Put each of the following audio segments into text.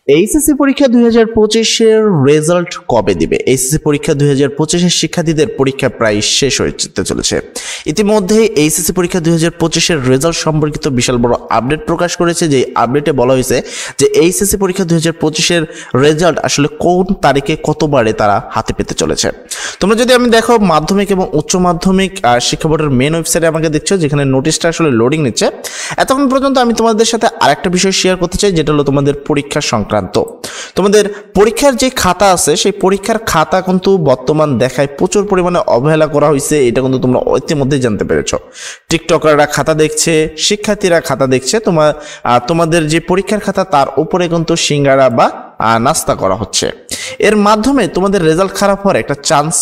HSC পরীক্ষা 2025-এর result কবে দিবে? এইচএসসি পরীক্ষা 2025-এর শিক্ষার্থীদের পরীক্ষা প্রায় শেষ হতে চলেছে। ইতিমধ্যে এইচএসসি পরীক্ষা 2025-এর রেজাল্ট সম্পর্কিত বিশাল বড় আপডেট প্রকাশ করেছে, যে আপডেটে বলা হয়েছে যে এইচএসসি পরীক্ষা 2025-এর রেজাল্ট আসলে কোন তারিখে কতবারে তারা হাতে পেতে চলেছে। তোমরা যদি আমি দেখো মাধ্যমিক এবং উচ্চ মাধ্যমিক শিক্ষা বোর্ডের মেন ওয়েবসাইটে আমাকে দেখছো, যেখানে নোটিশটা আসলে লোডিং নিচ্ছে। এতক্ষণ পর্যন্ত আমি তোমাদের সাথে আরেকটা বিষয় শেয়ার করতে চাই, যেটা হলো তোমাদের পরীক্ষা সংক্রান্ত। তোমাদের পরীক্ষার যে খাতা আছে, সেই পরীক্ষার খাতা কিন্তু বর্তমান দেখায় প্রচুর পরিমাণে অবহেলা করা হয়েছে। এটা কিন্তু তোমরা ইতিমধ্যেই জানতে পেরেছো। টিকটকাররা খাতা দেখছে, শিক্ষার্থীরা খাতা দেখছে, তোমাদের যে পরীক্ষার খাতা তার উপরে কিন্তু সিঙ্গারা বা নাস্তা করা হচ্ছে। এর মাধ্যমে তোমাদের রেজাল্ট খারাপ হওয়ার একটা চান্স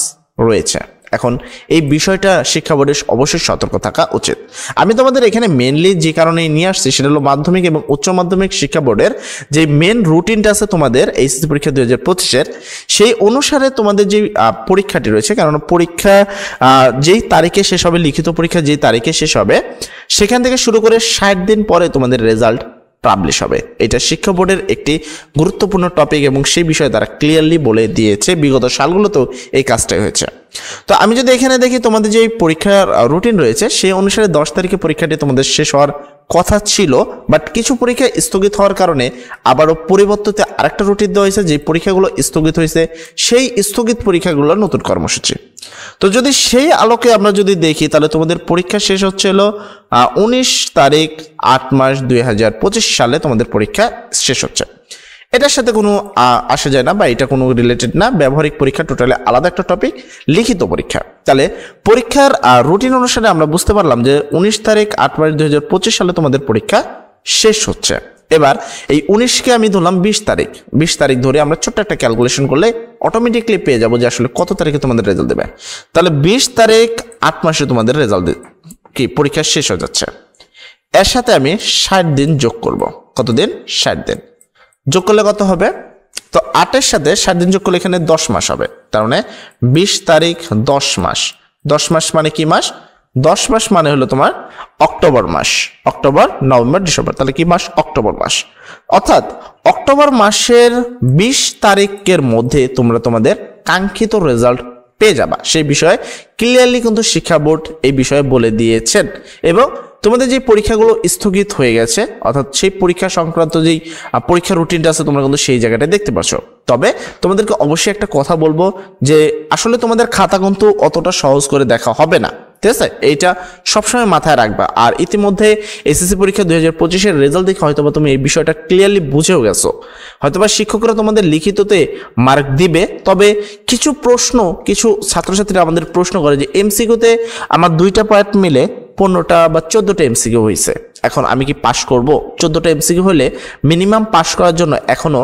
রয়েছে। এখন এই বিষয়টা শিক্ষা বোর্ডের অবশ্যই সতর্ক থাকা উচিত। আমি তোমাদের এখানে মেনলি যে কারণে নিয়ে আসছি সেটা হলো মাধ্যমিক এবং উচ্চ মাধ্যমিক শিক্ষা বোর্ডের যে মেন রুটিনটা আছে তোমাদের এইচএসসি পরীক্ষা 2025-এর, সেই অনুসারে তোমাদের যে পরীক্ষাটি রয়েছে, কারণ পরীক্ষা যেই তারিখে শেষ হবে, লিখিত পরীক্ষা যেই তারিখে শেষ হবে, সেখান থেকে শুরু করে 60 দিন পরে তোমাদের রেজাল্ট পাবলিশ হবে। এটা শিক্ষা বোর্ডের একটি গুরুত্বপূর্ণ টপিক এবং সেই বিষয়ে তারা ক্লিয়ারলি বলে দিয়েছে। বিগত সালগুলোতেও এই কাজটাই হয়েছে। তো আমি যদি এখানে দেখি তোমাদের যে পরীক্ষার রুটিন রয়েছে, সেই অনুসারে 10 তারিখে পরীক্ষাটি তোমাদের শেষ হওয়ার কথা ছিল, বাট কিছু পরীক্ষা স্থগিত হওয়ার কারণে আবারও পরিবর্তিত আরেকটা রুটিন দেওয়া হয়েছে। যে পরীক্ষাগুলো স্থগিত হয়েছে, সেই স্থগিত পরীক্ষাগুলোর নতুন কর্মসূচি। তো যদি সেই আলোকে আমরা যদি দেখি, তাহলে তোমাদের পরীক্ষা শেষ হচ্ছে হলো 19 তারিখ 8 মাস 2025 সালে তোমাদের পরীক্ষা শেষ হচ্ছে। এটার সাথে কোনো আসা যায় না বা এটা কোনো রিলেটেড না। ব্যবহারিক পরীক্ষা টোটালি আলাদা একটা টপিক, লিখিত পরীক্ষা। তাহলে পরীক্ষার রুটিন অনুসারে আমরা বুঝতে পারলাম যে 19 তারিখ 8 মাস 2025 সালে তোমাদের পরীক্ষা শেষ হচ্ছে। এবার এই 19কে আমি ধরলাম 20 তারিখ ধরে আমরা ছোট্ট একটা ক্যালকুলেশন করলে অটোমেটিকলি পেয়ে যাবো যে আসলে কত তারিখে তোমাদের রেজাল্ট দেবে। তাহলে 20 তারিখ 8 মাসে তোমাদের রেজাল্ট কি পরীক্ষা শেষ হয়ে যাচ্ছে। এর সাথে আমি 60 দিন যোগ করব। কতদিন? 60 দিন যোগ করলে কত হবে? তো 8-এর সাথে 60 দিন যোগ করলে এখানে 10 মাস হবে। তার মানে 20 তারিখ 10 মাস। 10 মাস মানে কি মাস? 10 মাস মানে হলো তোমার অক্টোবর মাস। অক্টোবর, নভেম্বর, ডিসেম্বর, তাহলে কি মাস? অক্টোবর মাস। অর্থাৎ অক্টোবর মাসের 20 তারিখের মধ্যে তোমরা তোমাদের কাঙ্ক্ষিত রেজাল্ট পেয়ে যাবা। সেই বিষয়ে ক্লিয়ারলি কিন্তু শিক্ষা বোর্ড এই বিষয়ে বলে দিয়েছেন। এবং তোমাদের যে পরীক্ষাগুলো স্থগিত হয়ে গেছে, অর্থাৎ সেই পরীক্ষা সংক্রান্ত যেই পরীক্ষা রুটিনটা আছে, তোমরা কিন্তু সেই জায়গাটা দেখতে পাচ্ছ। তবে তোমাদেরকে অবশ্যই একটা কথা বলবো যে আসলে তোমাদের খাতা কিন্তু অতটা সহজ করে দেখা হবে না, ঠিক আছে? এইটা সবসময় মাথায় রাখবা। আর ইতিমধ্যে এসএসসি পরীক্ষা 2025-এর রেজাল্ট দেখে হয়তোবা তুমি এই বিষয়টা ক্লিয়ারলি বুঝেও গেছো। হয়তোবা শিক্ষকরা তোমাদের লিখিততে মার্ক দিবে, তবে কিছু প্রশ্ন, কিছু ছাত্রছাত্রীরা আমাদের প্রশ্ন করে যে এমসিকিউতে আমার 2টা পয়েন্ট মিলে 15টা বা 14টা এমসিকিউ হয়েছে, এখন আমি কি পাস করব? 14টা এমসিকিউ হলে মিনিমাম পাস করার জন্য এখনো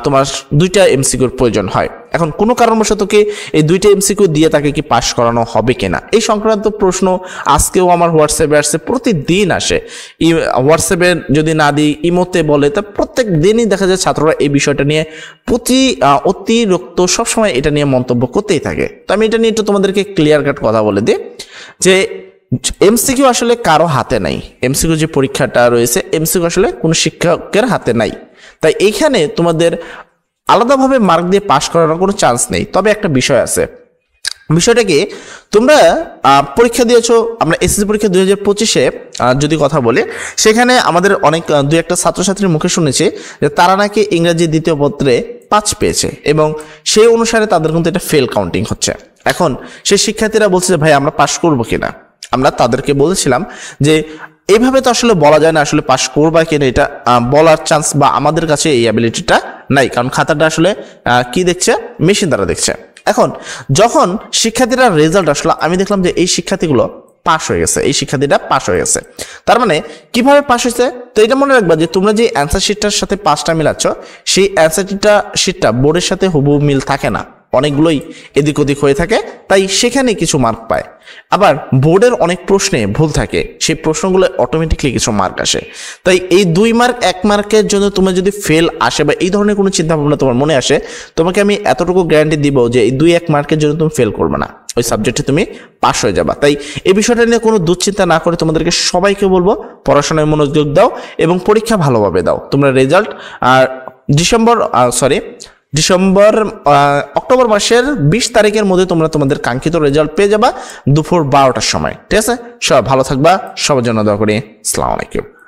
তোমার 2টা এমসিকিউর প্রয়োজন হয়। এখন কোনো কারণবশত কি এই 2টা এমসিকিউ দিয়ে তাকে কি পাস করানো হবে কিনা, এই সংক্রান্ত প্রশ্ন আজকেও আমার হোয়াটসঅ্যাপে আসছে, প্রতিদিন আসে। হোয়াটসঅ্যাপে যদি না দিই, ইমোতে বলে, তা প্রত্যেক দিনই দেখা যায় ছাত্ররা এই বিষয়টা নিয়ে অতিরিক্ত সবসময় এটা নিয়ে মন্তব্য করতেই থাকে। তো আমি এটা নিয়ে একটু তোমাদেরকে ক্লিয়ার কাট কথা বলে দিই যে এমসিকিউ আসলে কারো হাতে নাই। এমসিকিউ যে পরীক্ষাটা রয়েছে, এমসিকিউ আসলে কোনো শিক্ষকের হাতে নাই। তাই এইখানে তোমাদের আলাদাভাবে মার্ক দিয়ে পাস করানোর কোনো চান্স নেই। তবে একটা বিষয় আছে, বিষয়টা কি, তোমরা পরীক্ষা দিয়েছো, আমরা এসএসসি পরীক্ষা 2025-এ যদি কথা বলি, সেখানে আমাদের অনেক 2-1টা ছাত্রছাত্রীর মুখে শুনেছি যে তারা নাকি ইংরেজি দ্বিতীয় পত্রে 5 পেয়েছে এবং সেই অনুসারে তাদের কিন্তু এটা ফেল কাউন্টিং হচ্ছে। এখন সেই শিক্ষার্থীরা বলছে যে ভাই আমরা পাস করবো কিনা। আমরা তাদেরকে বলেছিলাম যে এইভাবে তো আসলে বলা যায় না আসলে পাস করবা কিনা, এটা বলার চান্স বা আমাদের কাছে এই অ্যাবিলিটিটা নাই, কারণ খাতাটা আসলে কি দেখছে, মেশিন দ্বারা দেখছে। এখন যখন শিক্ষার্থীরা রেজাল্ট আসলো, আমি দেখলাম যে এই শিক্ষার্থীগুলো পাস হয়ে গেছে, এই শিক্ষার্থীটা পাস হয়ে গেছে। তার মানে কিভাবে পাস হয়েছে? তো এটা মনে রাখবা যে তোমরা যে অ্যান্সার শিটটার সাথে 5টা মিলাচ্ছ, সেই অ্যান্সার শিটটা বোর্ডের সাথে হুবহু মিল থাকে না, অনেকগুলোই এদিক ওদিক হয়ে থাকে, তাই সেখানে কিছু মার্ক পায়। আবার বোর্ডের অনেক প্রশ্নে ভুল থাকে, সেই প্রশ্নগুলো অটোমেটিকলি কিছু মার্ক আসে। তাই এই 2 মার্ক 1 মার্কের জন্য তোমার যদি ফেল আসে বা এই ধরনের কোনো চিন্তা ভাবনা তোমার মনে আসে, তোমাকে আমি এতটুকু গ্যারান্টি দিব যে এই 2-1 মার্কের জন্য তুমি ফেল করবে না, ওই সাবজেক্টে তুমি পাস হয়ে যাবা। তাই এই বিষয়টা নিয়ে কোনো দুশ্চিন্তা না করে তোমাদেরকে সবাইকে বলবো পড়াশোনায় মনোযোগ দাও এবং পরীক্ষা ভালোভাবে দাও। তোমরা রেজাল্ট আর অক্টোবর মাসের 20 তারিখের মধ্যে তোমরা তোমাদের কাঙ্ক্ষিত রেজাল্ট পেয়ে যাবা দুপুর 12টার সময়। ঠিক আছে, সবাই ভালো থাকবা, সবার জন্য দোয়া করি। আসসালামু আলাইকুম।